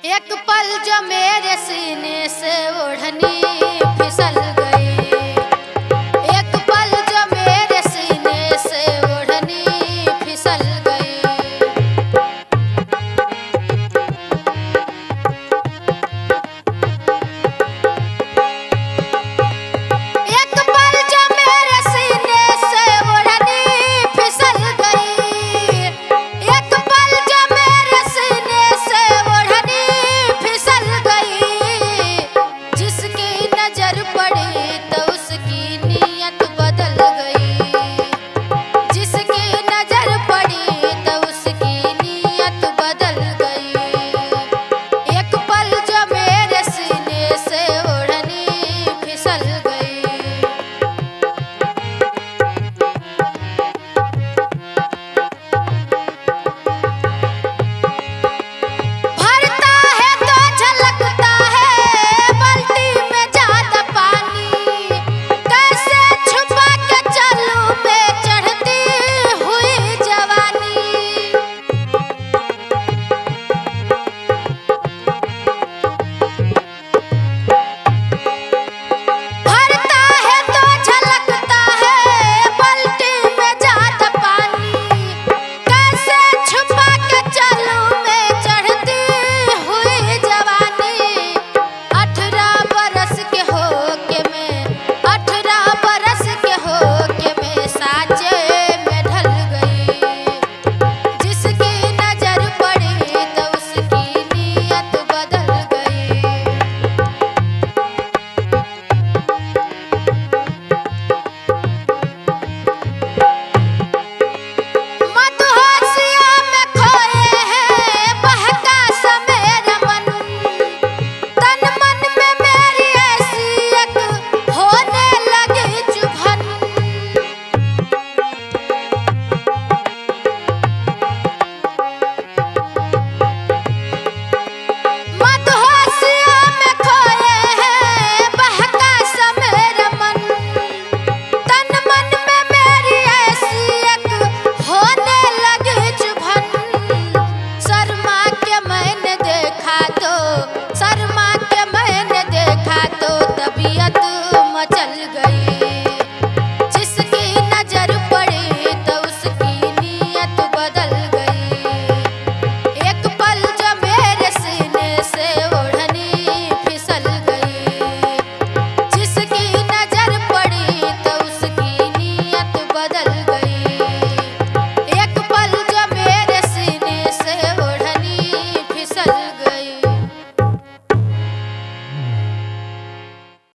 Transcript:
एक पल जो मेरे सीने से ओढ़नी फिसल गई, एक पल जो मेरे सीने से ओढ़नी फिसल गई। एक पल जो मेरे सीने से ओढ़नी फिसल गई, एक पल जो मेरे सीने से ओढ़नी फिसल गई। जिसकी नजर पड़ी तो उसकी नीयत बदल गई, जिसकी नजर पड़ी तो उसकी नीयत बदल गई। एक पल जो मेरे सीने से ओढ़नी फिसल गई। भरता है तो झलकता है बाल्टी में ज्यादा पानी, कैसे छुपा के चलूं मैं चढ़ती हुई जवानी। भरता है तो झलकता है बाल्टी में ज्यादा पानी, कैसे छुपा के चलूं मैं चढ़ती हुई जवानी। 18 बरस के हो के मैं 18 बरस के हो के मैं साँचे में ढल गई। जिसकी नजर पड़ी तो उसकी नीयत बदल गई। मदहोशियों में खोए हैं बहका सा मेरा मन, तन मन में मेरी ऐसी एक होने लगी चुभन। मदहोशियों में खोए हैं बहका सा मेरा मन, तन मन में मेरी ऐसी एक होने लगी चुभन। शर्मा के मैंने देखा तो